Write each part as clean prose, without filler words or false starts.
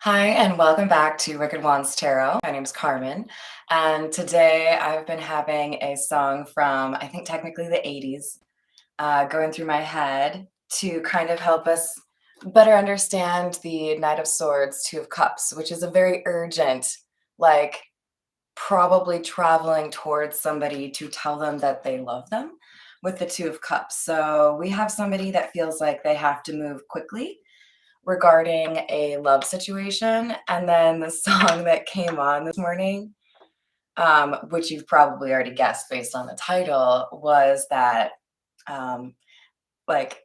Hi, and welcome back to Wicked Wands Tarot. My name is Carmen, and today I've been having a song from, I think, technically the 80s, going through my head to kind of help us better understand the Knight of Swords, Two of Cups, which is a very urgent, like, probably traveling towards somebody to tell them that they love them with the Two of Cups. So we have somebody that feels like they have to move quickly regarding a love situation. And then the song that came on this morning, which you've probably already guessed based on the title, was that, um, like,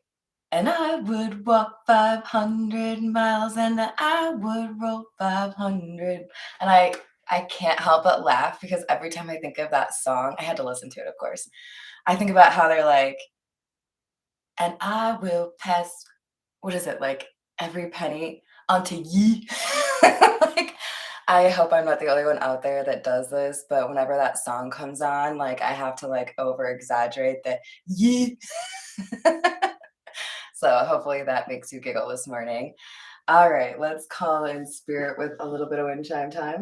and I would walk 500 miles and I would roll 500. And I can't help but laugh because every time I think of that song, I had to listen to it, of course. I think about how they're like, and I will pass, what is it, like every penny onto ye? Like, I hope I'm not the only one out there that does this, but whenever that song comes on, like I have to like over exaggerate the ye. So hopefully that makes you giggle this morning. All right, let's call in spirit with a little bit of wind chime time.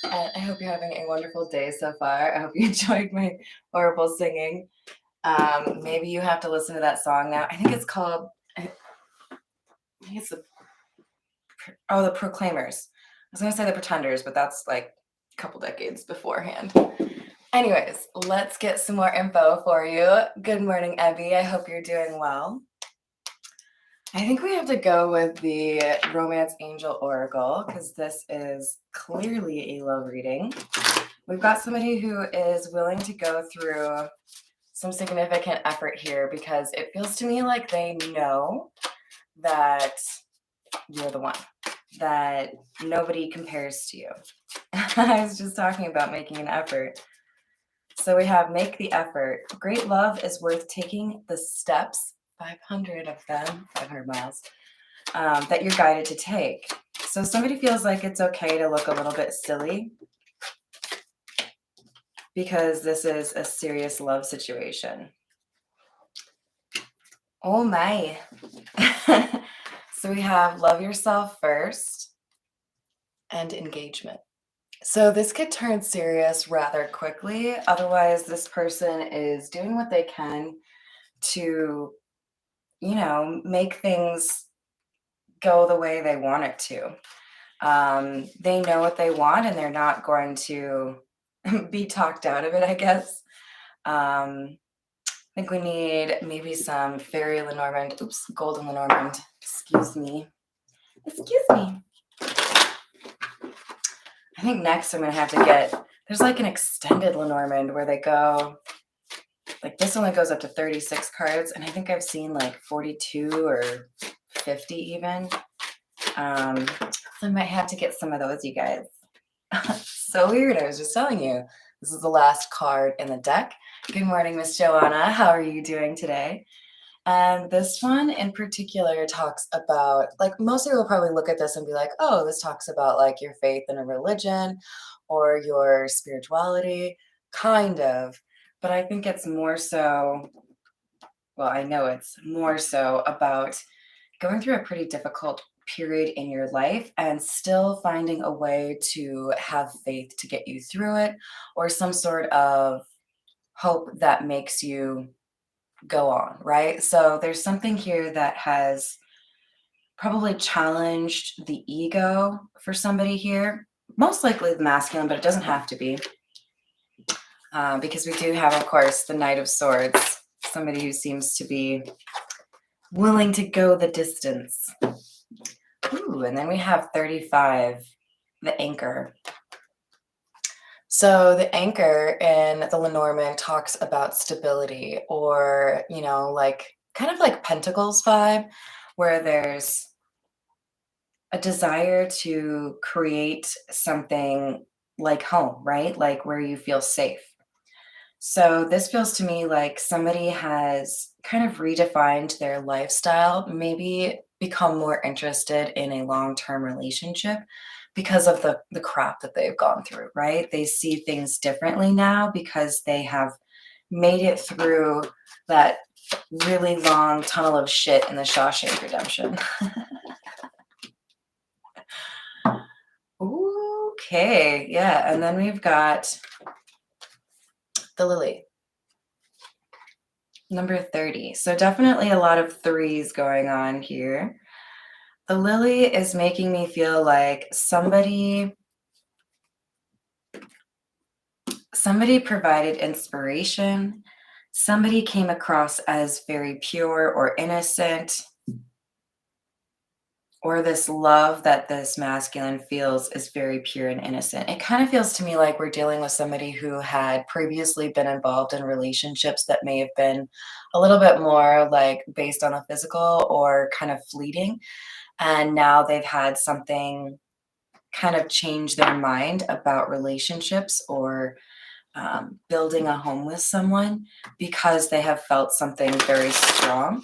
And I hope you're having a wonderful day so far. I hope you enjoyed my horrible singing. Maybe you have to listen to that song now. I think it's called, I think it's the Proclaimers. I was gonna say the Pretenders, but that's like a couple decades beforehand. Anyways, let's get some more info for you. Good morning, Evie. I hope you're doing well. I think we have to go with the Romance Angel Oracle because this is clearly a love reading. We've got somebody who is willing to go through some significant effort here because it feels to me like they know that you're the one, that nobody compares to you. I was just talking about making an effort. So we have make the effort. Great love is worth taking the steps, 500 of them, 500 miles, that you're guided to take. So somebody feels like it's okay to look a little bit silly because this is a serious love situation. Oh my. So we have love yourself first and engagement. So this could turn serious rather quickly. Otherwise, this person is doing what they can to, make things go the way they want it to. They know what they want and they're not going to be talked out of it, I guess. I think we need maybe some fairy Lenormand. Oops, golden Lenormand. Excuse me. Excuse me. I think next I'm going to have to get, there's like an extended Lenormand where they go, like this only goes up to 36 cards. And I think I've seen like 42 or 50 even. So I might have to get some of those, you guys. So weird. I was just telling you, this is the last card in the deck. Good morning, Miss Joanna. How are you doing today? And this one in particular talks about, like, most people will probably look at this and be like, oh, this talks about like your faith in a religion or your spirituality, kind of. But I think it's more so, well, I know it's more so about going through a pretty difficult period in your life and still finding a way to have faith to get you through it, or some sort of hope that makes you go on, right? So there's something here that has probably challenged the ego for somebody here, most likely the masculine, but it doesn't have to be, because we do have, of course, the Knight of Swords, somebody who seems to be willing to go the distance. Ooh, and then we have 35, the Anchor. So the Anchor in the Lenormand talks about stability, or, like kind of like Pentacles vibe, where there's a desire to create something like home, right? Like where you feel safe. So this feels to me like somebody has kind of redefined their lifestyle, maybe become more interested in a long-term relationship because of the crap that they've gone through, right? They see things differently now because they have made it through that really long tunnel of shit in the Shawshank Redemption. Okay, yeah, and then we've got the Lily, number 30. So definitely a lot of threes going on here. The Lily is making me feel like somebody provided inspiration, somebody came across as very pure or innocent, or this love that this masculine feels is very pure and innocent. It kind of feels to me like we're dealing with somebody who had previously been involved in relationships that may have been a little bit more like based on the physical or kind of fleeting. And now they've had something kind of change their mind about relationships or building a home with someone because they have felt something very strong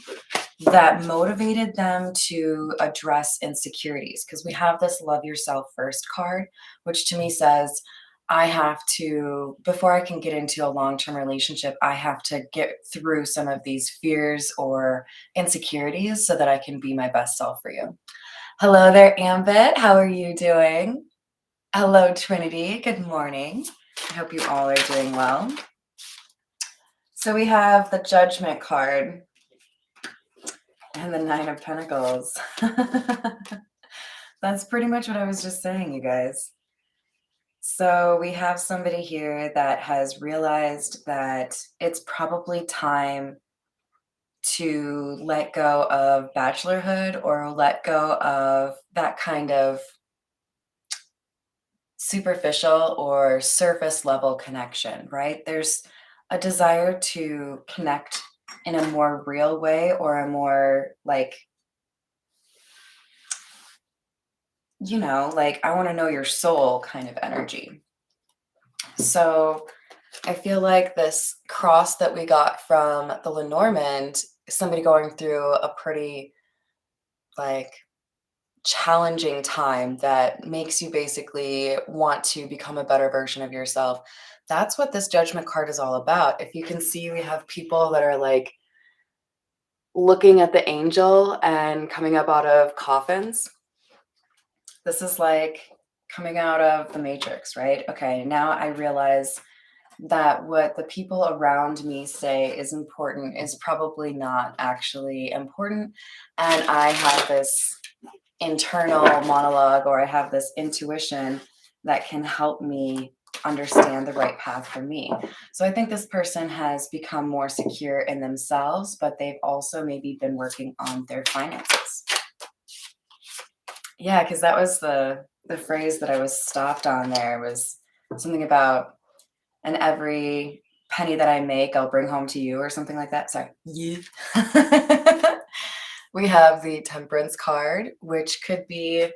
that motivated them to address insecurities. Because we have this love yourself first card, which to me says, I have to, before I can get into a long term relationship, I have to get through some of these fears or insecurities so that I can be my best self for you. Hello there, Ambit. How are you doing? Hello, Trinity. Good morning. I hope you all are doing well. So we have the Judgment card and the Nine of Pentacles. That's pretty much what I was just saying, you guys. So we have somebody here that has realized that it's probably time to let go of bachelorhood or let go of that kind of superficial or surface level connection, right? There's a desire to connect in a more real way or a more like, like I want to know your soul kind of energy. So I feel like this cross that we got from the Lenormand, somebody going through a pretty like challenging time that makes you basically want to become a better version of yourself. That's what this Judgment card is all about. If you can see, we have people that are like looking at the angel and coming up out of coffins. This is like coming out of the Matrix, right? Okay, now I realize that what the people around me say is important is probably not actually important. And I have this internal monologue or I have this intuition that can help me understand the right path for me. So I think this person has become more secure in themselves, but they've also maybe been working on their finances. Yeah, because that was the phrase that I was stopped on there was something about, and every penny that I make, I'll bring home to you or something like that. Sorry. Yeah. We have the Temperance card, which could be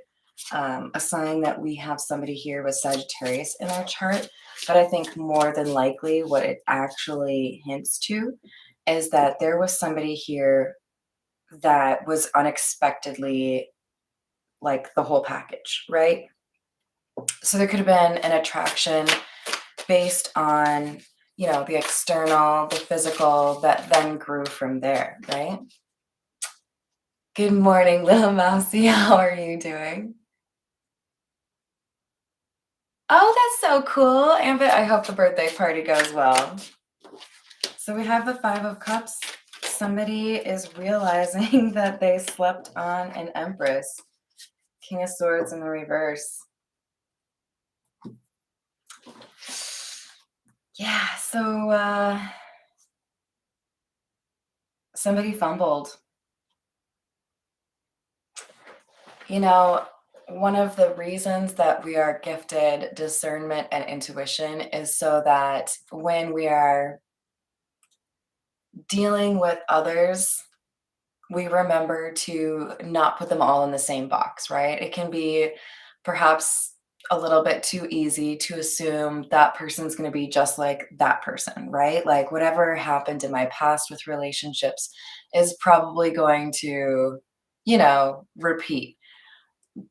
a sign that we have somebody here with Sagittarius in our chart. But I think more than likely what it actually hints to is that there was somebody here that was unexpectedly like the whole package, right? So there could have been an attraction based on, the external, the physical, that then grew from there, right? Good morning, little mousy. How are you doing? Oh, that's so cool. Ambit, I hope the birthday party goes well. So we have the Five of Cups. Somebody is realizing that they slept on an Empress. King of Swords in the reverse. Yeah, so somebody fumbled. One of the reasons that we are gifted discernment and intuition is so that when we are dealing with others, we remember to not put them all in the same box, right? It can be perhaps a little bit too easy to assume that person's going to be just like that person, right? Like whatever happened in my past with relationships is probably going to, repeat.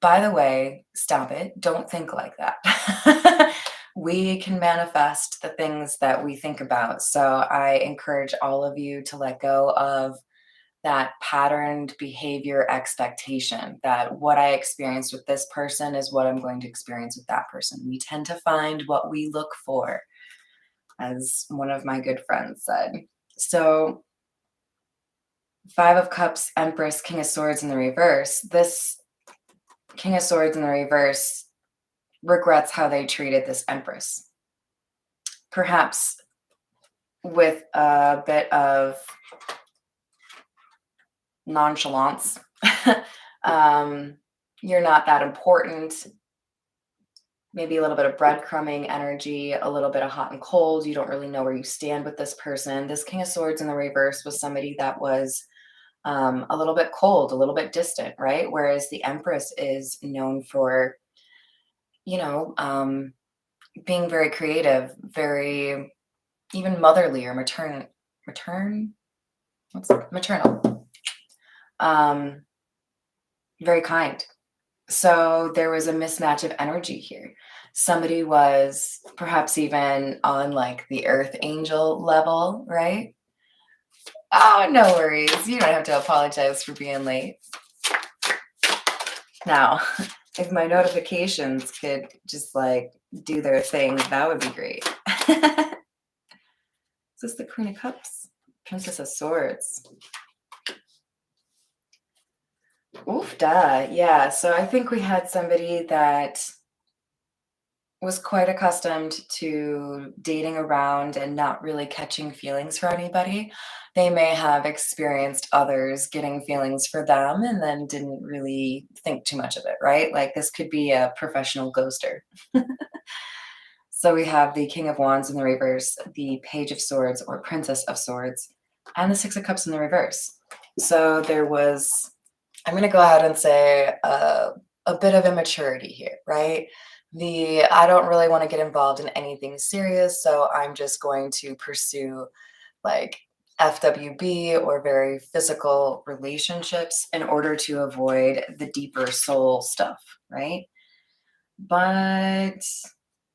By the way, stop it. Don't think like that. We can manifest the things that we think about. So I encourage all of you to let go of that patterned behavior expectation that what I experienced with this person is what I'm going to experience with that person. We tend to find what we look for, as one of my good friends said. So, Five of Cups, Empress, King of Swords in the reverse. This King of Swords in the reverse regrets how they treated this Empress. Perhaps with a bit of nonchalance. You're not that important. Maybe a little bit of breadcrumbing energy, a little bit of hot and cold. You don't really know where you stand with this person. This King of Swords in the reverse was somebody that was a little bit cold, a little bit distant, right? Whereas the Empress is known for, you know, being very creative, very even motherly or maternal, very kind. So there was a mismatch of energy here. Somebody was perhaps even on like the earth angel level, right? Oh, no worries. You don't have to apologize for being late. Now, if my notifications could just like do their thing, that would be great. Is this the Queen of Cups? Princess of Swords. Oof, duh. Yeah. So I think we had somebody that was quite accustomed to dating around and not really catching feelings for anybody. They may have experienced others getting feelings for them and then didn't really think too much of it, right? Like this could be a professional ghoster. So we have the King of Wands in the reverse, the Page of Swords or Princess of Swords, and the Six of Cups in the reverse. So there was, I'm going to go ahead and say a bit of immaturity here, right? I don't really want to get involved in anything serious, so I'm just going to pursue like FWB or very physical relationships in order to avoid the deeper soul stuff, right? But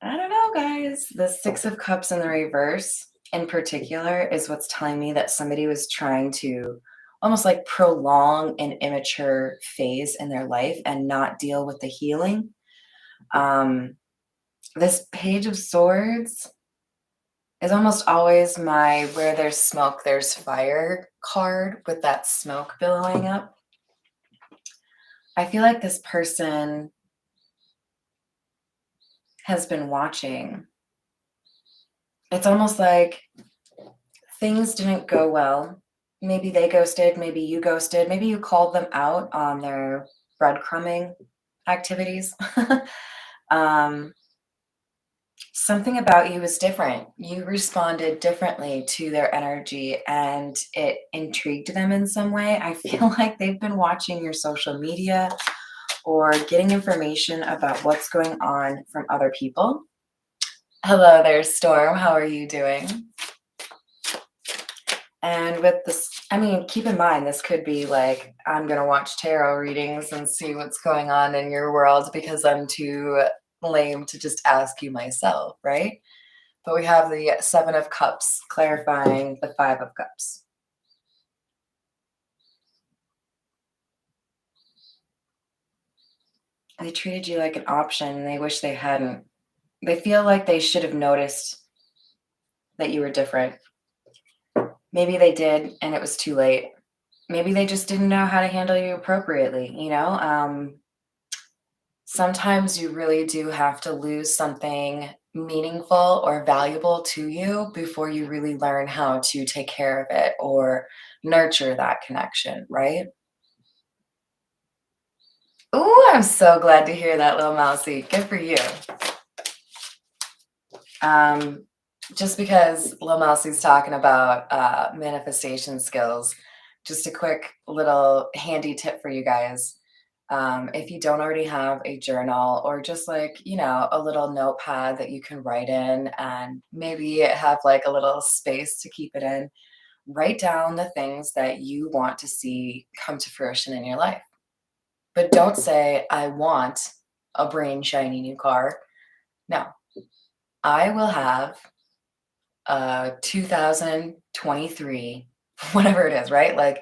I don't know, guys. The Six of Cups in the reverse, in particular, is what's telling me that somebody was trying to almost like prolong an immature phase in their life and not deal with the healing. This Page of Swords is almost always my where there's smoke, there's fire card with that smoke billowing up. I feel like this person has been watching. It's almost like things didn't go well. Maybe they ghosted, maybe you ghosted, maybe you called them out on their breadcrumbing activities. Something about you was different. You responded differently to their energy and it intrigued them in some way. I feel like they've been watching your social media or getting information about what's going on from other people. Hello there, Storm. How are you doing? And with this, I mean, keep in mind, this could be like, I'm going to watch tarot readings and see what's going on in your world because I'm too lame to just ask you myself, right? But we have the Seven of Cups clarifying the Five of Cups. They treated you like an option and they wish they hadn't. They feel like they should have noticed that you were different. Maybe they did and it was too late. Maybe they just didn't know how to handle you appropriately, you know? Sometimes you really do have to lose something meaningful or valuable to you before you really learn how to take care of it or nurture that connection, right? Ooh, I'm so glad to hear that, little mousy. Good for you. Just because Lil Mousy's talking about manifestation skills, just a quick little handy tip for you guys. If you don't already have a journal or just like, you know, a little notepad that you can write in and maybe have like a little space to keep it in, write down the things that you want to see come to fruition in your life. But don't say, I want a brain shiny new car. No, I will have 2023, whatever it is, right? Like